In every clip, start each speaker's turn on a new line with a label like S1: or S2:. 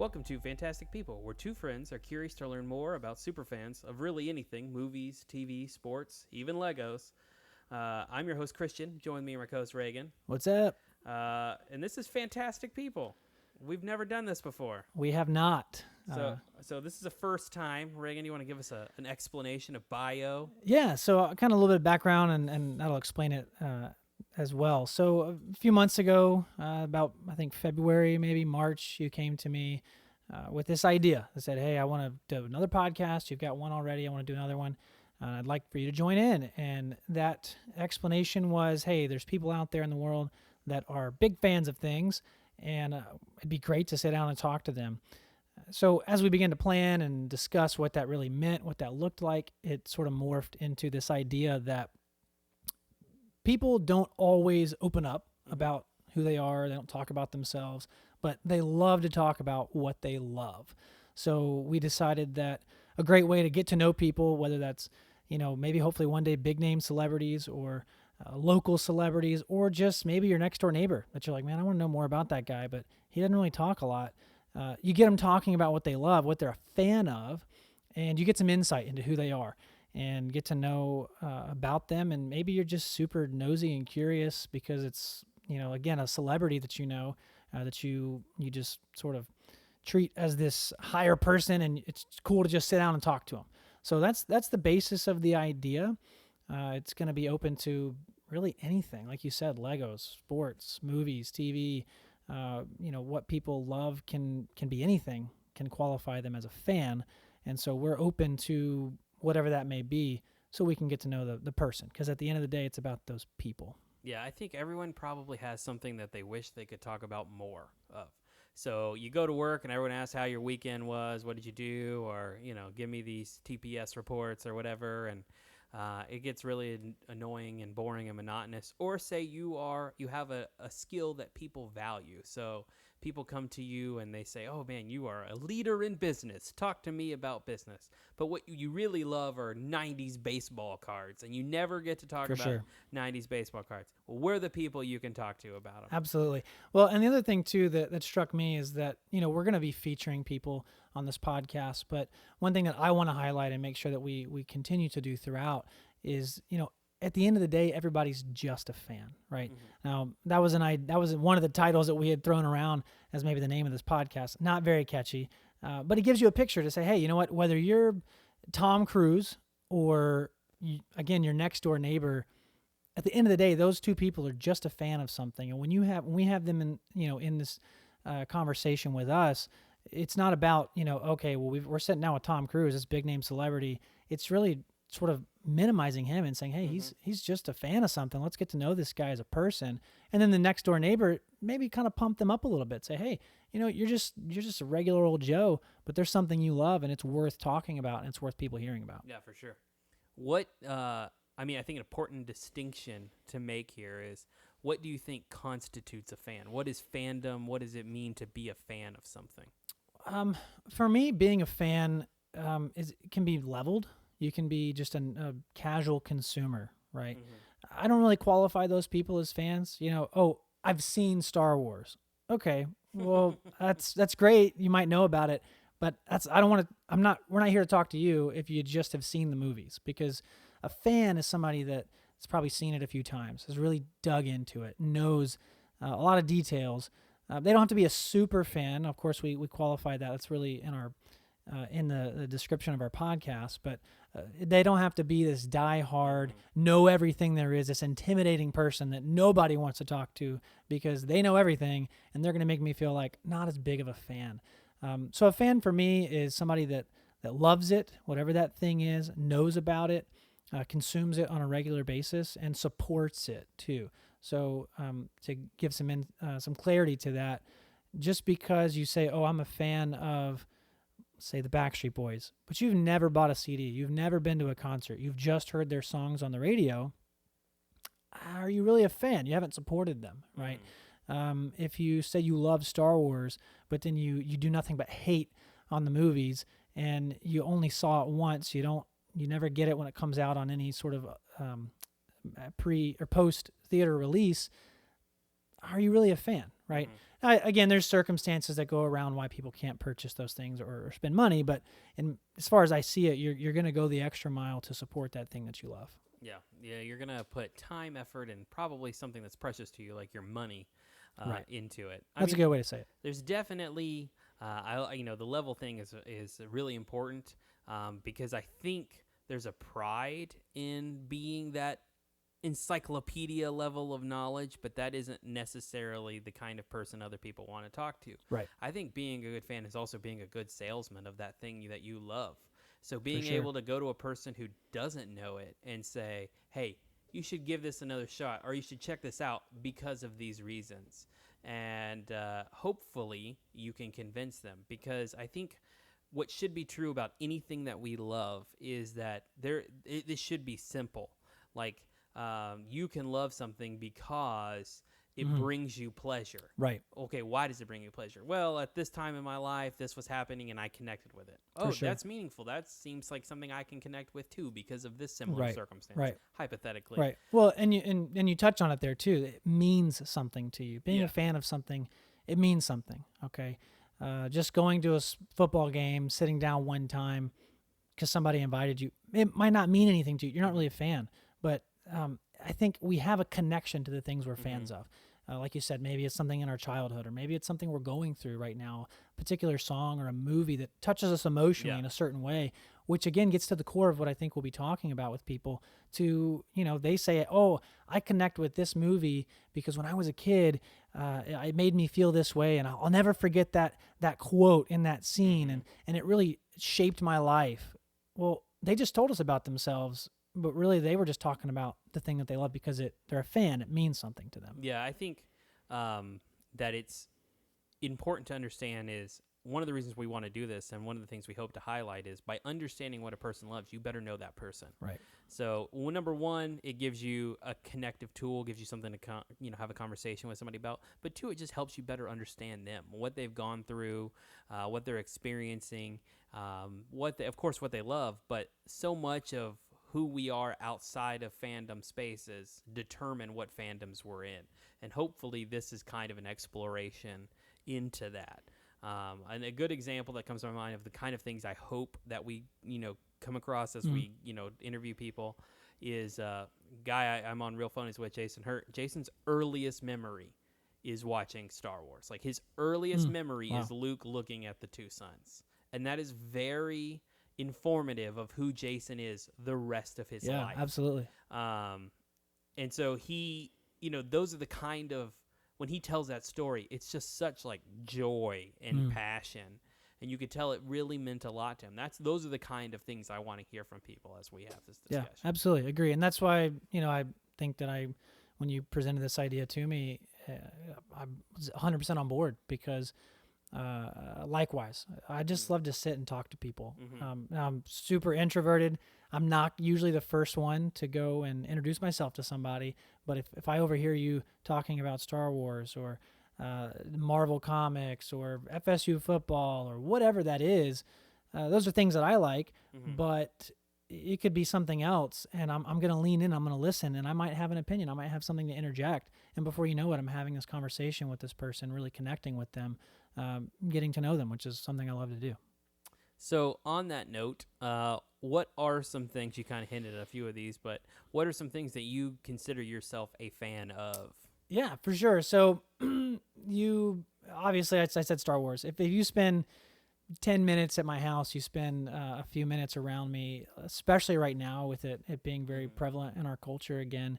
S1: Welcome to Fantastic People, where two friends are curious to learn more about superfans of really anything, movies, TV, sports, even Legos. I'm your host, Christian. Join me and my co-host, Regan.
S2: What's up?
S1: And this is Fantastic People. We've never done this before.
S2: We have not.
S1: So this is a first time. Regan, you want to give us an explanation of bio?
S2: Yeah, so kind of a little bit of background, and that'll explain it as well. So a few months ago, about, I think, February, maybe March, you came to me with this idea. I said, hey, I want to do another podcast. You've got one already. I want to do another one. I'd like for you to join in. And that explanation was, hey, there's people out there in the world that are big fans of things, and it'd be great to sit down and talk to them. So as we began to plan and discuss what that really meant, what that looked like, it sort of morphed into this idea that people don't always open up about who they are. They don't talk about themselves, but they love to talk about what they love. So we decided that a great way to get to know people, whether that's, maybe hopefully one day big name celebrities or local celebrities, or just maybe your next door neighbor that you're like, man, I want to know more about that guy, but he doesn't really talk a lot. You get them talking about what they love, what they're a fan of, and you get some insight into who they are and get to know about them. And maybe you're just super nosy and curious because it's, again, a celebrity that that you just sort of treat as this higher person, and it's cool to just sit down and talk to them. So that's the basis of the idea. It's going to be open to really anything, like you said, Legos, sports, movies, TV. What people love can be anything, can qualify them as a fan. And so we're open to whatever that may be so we can get to know the person. Because at the end of the day, it's about those people.
S1: Yeah, I think everyone probably has something that they wish they could talk about more of. So you go to work and everyone asks how your weekend was, what did you do, or, give me these TPS reports or whatever. And it gets really annoying and boring and monotonous. Or say you have a skill that people value. So people come to you and they say, oh man, you are a leader in business. Talk to me about business. But what you really love are 90s baseball cards, and you never get to talk about 90s baseball cards. Well, we're the people you can talk to about them.
S2: Absolutely. Well, and the other thing too that struck me is that, we're going to be featuring people on this podcast, but one thing that I want to highlight and make sure that we continue to do throughout is, at the end of the day, everybody's just a fan, right? Mm-hmm. Now, that was one of the titles that we had thrown around as maybe the name of this podcast. Not very catchy, but it gives you a picture to say, hey, you know what? Whether you're Tom Cruise or, again, your next door neighbor, at the end of the day, those two people are just a fan of something. And when we have them in this conversation with us, it's not about, okay, well, we're sitting down with Tom Cruise, this big name celebrity. It's really sort of minimizing him and saying, hey, he's just a fan of something. Let's get to know this guy as a person. And then the next door neighbor maybe kind of pump them up a little bit. Say, hey, you're just a regular old Joe, but there's something you love and it's worth talking about and it's worth people hearing about.
S1: Yeah, for sure. What, I think an important distinction to make here is, what do you think constitutes a fan? What is fandom? What does it mean to be a fan of something?
S2: For me, being a fan can be leveled. You can be just a casual consumer, right? Mm-hmm. I don't really qualify those people as fans. I've seen Star Wars. Okay, well, that's great. You might know about it, but we're not here to talk to you if you just have seen the movies, because a fan is somebody that's probably seen it a few times, has really dug into it, knows a lot of details. They don't have to be a super fan. Of course, we qualify that. That's really in our in the description of our podcast, but they don't have to be this die-hard, know everything there is, this intimidating person that nobody wants to talk to because they know everything, and they're going to make me feel like not as big of a fan. So a fan for me is somebody that loves it, whatever that thing is, knows about it, consumes it on a regular basis, and supports it too. So to give some clarity to that, just because you say, oh, I'm a fan of, say, the Backstreet Boys, but you've never bought a CD, you've never been to a concert, you've just heard their songs on the radio, are you really a fan? You haven't supported them, right? If you say you love Star Wars, but then you do nothing but hate on the movies, and you only saw it once, you never get it when it comes out on any sort of pre or post theater release, are you really a fan, right? Again, there's circumstances that go around why people can't purchase those things or spend money, but as far as I see it, you're going to go the extra mile to support that thing that you love.
S1: Yeah, you're gonna put time, effort, and probably something that's precious to you, like your money, into it.
S2: That's a good way to say it.
S1: There's definitely, the level thing is really important, because I think there's a pride in being that encyclopedia level of knowledge, but that isn't necessarily the kind of person other people want to talk to.
S2: Right.
S1: I think being a good fan is also being a good salesman of that thing that you love. So being
S2: sure.
S1: able to go to a person who doesn't know it and say, hey, you should give this another shot, or you should check this out because of these reasons. And hopefully you can convince them, because I think what should be true about anything that we love is that this should be simple. Like, you can love something because it brings you pleasure.
S2: Right.
S1: Okay, why does it bring you pleasure? Well, at this time in my life, this was happening and I connected with it. Oh,
S2: sure.
S1: That's meaningful. That seems like something I can connect with too because of this similar circumstance.
S2: Right.
S1: Hypothetically.
S2: Right. Well, and you touch on it there too. It means something to you. Being a fan of something, it means something. Okay. Just going to a football game, sitting down one time because somebody invited you, it might not mean anything to you. You're not really a fan, but I think we have a connection to the things we're fans of. Like you said, maybe it's something in our childhood, or maybe it's something we're going through right now, a particular song or a movie that touches us emotionally in a certain way, which again gets to the core of what I think we'll be talking about with people. They say, oh, I connect with this movie because when I was a kid, it made me feel this way, and I'll never forget that quote in that scene, and it really shaped my life. Well, they just told us about themselves, but really they were just talking about the thing that they love because they're a fan. It means something to them.
S1: Yeah, I think that it's important to understand is one of the reasons we want to do this, and one of the things we hope to highlight is by understanding what a person loves, you better know that person.
S2: Right.
S1: So, number one, it gives you a connective tool, gives you something to have a conversation with somebody about. But two, it just helps you better understand them, what they've gone through, what they're experiencing, what they love. But so much of who we are outside of fandom spaces determine what fandoms we're in. And hopefully this is kind of an exploration into that. And a good example that comes to my mind of the kind of things I hope that we, come across as we, interview people is a guy I'm on Real Phone is with, Jason Hurt. Jason's earliest memory is watching Star Wars. Like his earliest memory is Luke looking at the two suns. And that is very informative of who Jason is the rest of his life.
S2: Yeah, absolutely.
S1: And so he, those are the kind of, when he tells that story, it's just such like joy and passion. And you could tell it really meant a lot to him. Those are the kind of things I want to hear from people as we have this discussion.
S2: Yeah, absolutely. Agree. And that's why, I think that when you presented this idea to me, I was 100% on board because likewise, I just love to sit and talk to people. I'm super introverted. I'm not usually the first one to go and introduce myself to somebody, but if I overhear you talking about Star Wars or Marvel Comics or FSU football or whatever that is, those are things that I like, but it could be something else, and I'm going to lean in, I'm going to listen, and I might have an opinion, I might have something to interject, and before you know it, I'm having this conversation with this person, really connecting with them, getting to know them, which is something I love to do.
S1: So on that note, what are some things, you kind of hinted at a few of these, but what are some things that you consider yourself a fan of?
S2: Yeah, for sure. So obviously I said Star Wars. If you spend 10 minutes at my house, you spend a few minutes around me, especially right now with it being very prevalent in our culture again,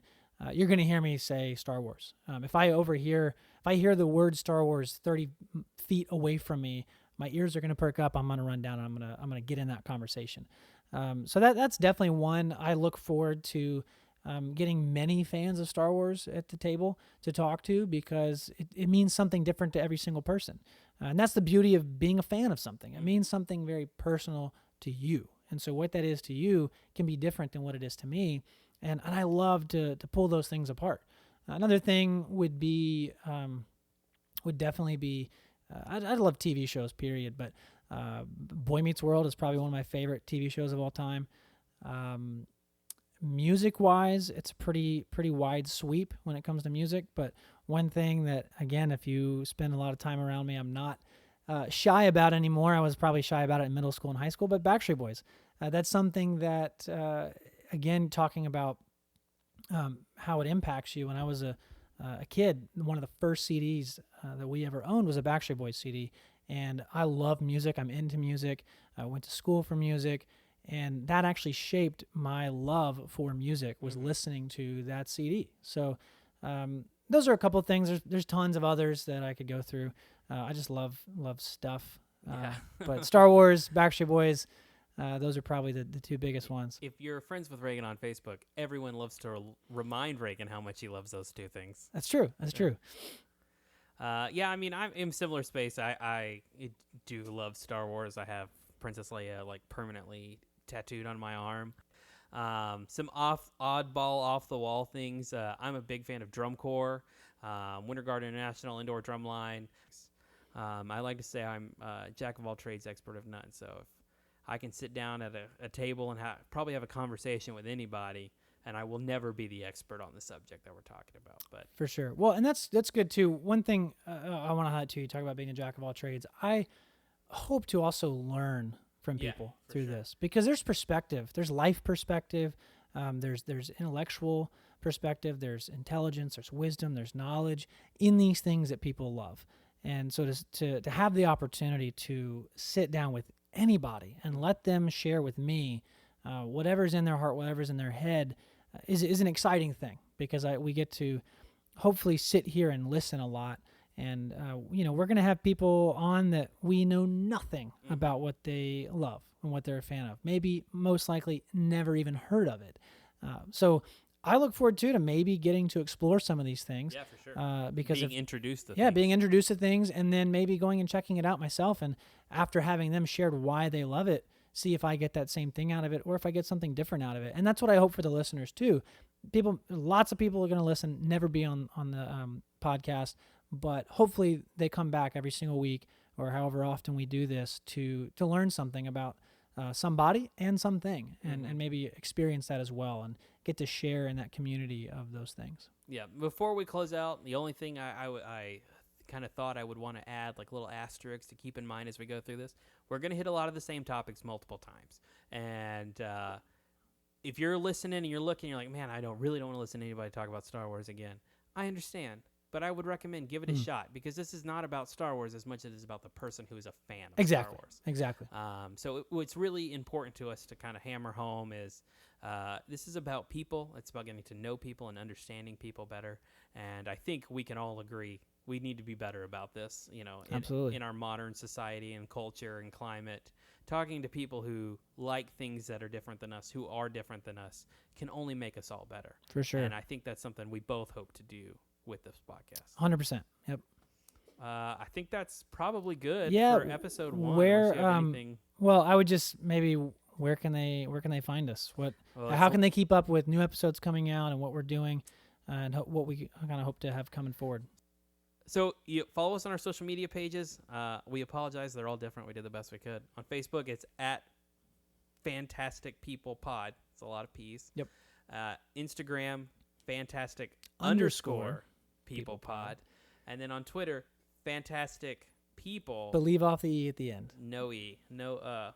S2: you're going to hear me say Star Wars. If I hear the word Star Wars 30 feet away from me, my ears are going to perk up. I'm going to run down and I'm going to get in that conversation. So that's definitely one. I look forward to getting many fans of Star Wars at the table to talk to because it means something different to every single person. And that's the beauty of being a fan of something. It means something very personal to you. And so what that is to you can be different than what it is to me. And I love to pull those things apart. Another thing would definitely be, I love TV shows, period. But Boy Meets World is probably one of my favorite TV shows of all time. Music-wise, it's a pretty wide sweep when it comes to music. But one thing that, again, if you spend a lot of time around me, I'm not shy about anymore. I was probably shy about it in middle school and high school, but Backstreet Boys, that's something that, again, talking about how it impacts you. When I was a kid, one of the first CDs that we ever owned was a Backstreet Boys CD, and I love music. I'm into music. I went to school for music, and that actually shaped my love for music, was listening to that CD. So those are a couple of things. There's tons of others that I could go through. I just love stuff. But Star Wars, Backstreet Boys, those are probably the two biggest ones.
S1: If you're friends with Reagan on Facebook, everyone loves to remind Reagan how much he loves those two things.
S2: That's true. That's true.
S1: Yeah, I mean, I'm in similar space. I do love Star Wars. I have Princess Leia like permanently tattooed on my arm. Some oddball, off-the-wall things. I'm a big fan of drum corps, Winter Guard International, Indoor Drumline. I like to say I'm jack of all trades, expert of none. So if I can sit down at a table and probably have a conversation with anybody, and I will never be the expert on the subject that we're talking about. But
S2: for sure. Well, and that's good too. One thing I want to highlight too, you talk about being a jack of all trades. I hope to also learn from people through this, because there's perspective, there's life perspective, there's intellectual perspective, there's intelligence, there's wisdom, there's knowledge in these things that people love. And so to have the opportunity to sit down with anybody and let them share with me whatever's in their heart, whatever's in their head, is an exciting thing, because we get to hopefully sit here and listen a lot. And, we're going to have people on that we know nothing about what they love and what they're a fan of. Maybe, most likely, never even heard of it. So I look forward to maybe getting to explore some of these things.
S1: Yeah, for sure.
S2: Because
S1: being introduced to
S2: being introduced to things, and then maybe going and checking it out myself. And after having them shared why they love it, see if I get that same thing out of it, or if I get something different out of it. And that's what I hope for the listeners too. Lots of people are going to listen, never be on the podcast, but hopefully they come back every single week, or however often we do this, to learn something about somebody and something, and maybe experience that as well, and get to share in that community of those things.
S1: Yeah. Before we close out, the only thing I kind of thought I would want to add, like little asterisks to keep in mind as we go through this, we're going to hit a lot of the same topics multiple times. And if you're listening and you're looking, you're like, man, I really don't want to listen to anybody talk about Star Wars again. I understand. But I would recommend give it a shot, because this is not about Star Wars as much as it is about the person who is a fan of Star Wars.
S2: Exactly.
S1: So what's really important to us to kind of hammer home is this is about people. It's about getting to know people and understanding people better. And I think we can all agree we need to be better about this,
S2: Absolutely.
S1: In our modern society and culture and climate. Talking to people who like things that are different than us, who are different than us, can only make us all better.
S2: For sure.
S1: And I think that's something we both hope to do with this podcast.
S2: 100%. Yep.
S1: I think that's probably good for episode 1.
S2: Well, I would just maybe, where can they find us? How can they keep up with new episodes coming out and what we're doing, and what we kind of hope to have coming forward?
S1: So you follow us on our social media pages. We apologize, they're all different. We did the best we could. On Facebook, it's at Fantastic People Pod. It's a lot of P's.
S2: Yep.
S1: Instagram, Fantastic_People Pod. And then on Twitter, Fantastic People.
S2: But leave off the E at the end.
S1: No E. No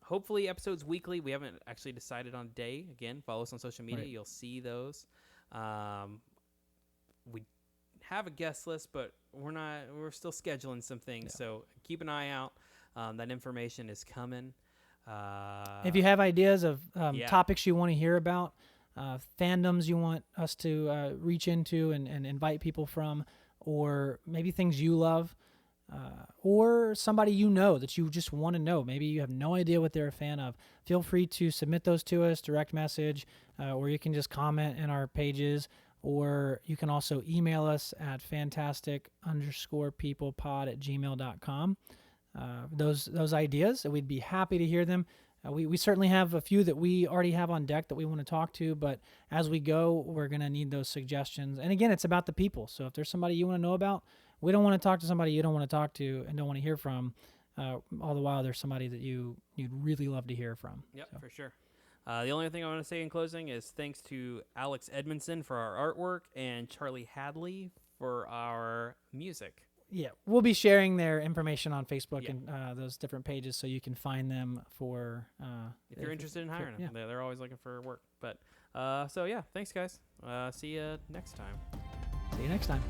S1: hopefully episodes weekly. We haven't actually decided on a day. Again, follow us on social media. Right. You'll see those. We have a guest list, but we're still scheduling some things. Yeah. So keep an eye out. That information is coming.
S2: If you have ideas of topics you want to hear about, fandoms you want us to reach into and invite people from, or maybe things you love, or somebody that you just want to know. Maybe you have no idea what they're a fan of. Feel free to submit those to us, direct message, or you can just comment in our pages, or you can also email us at fantastic_peoplepod@gmail.com. Those ideas, we'd be happy to hear them. We certainly have a few that we already have on deck that we want to talk to, but as we go, we're going to need those suggestions. And again, it's about the people. So if there's somebody you want to know about, we don't want to talk to somebody you don't want to talk to and don't want to hear from. All the while, there's somebody that you'd really love to hear from.
S1: Yep,
S2: so.
S1: For sure. The only thing I want to say in closing is thanks to Alex Edmondson for our artwork and Charlie Hadley for our music.
S2: Yeah, we'll be sharing their information on Facebook
S1: Yeah.
S2: and those different pages, so you can find them for.
S1: If you're interested in hiring
S2: yeah.
S1: them, they're always looking for work. But so yeah, thanks guys. See you next time.
S2: See you next time.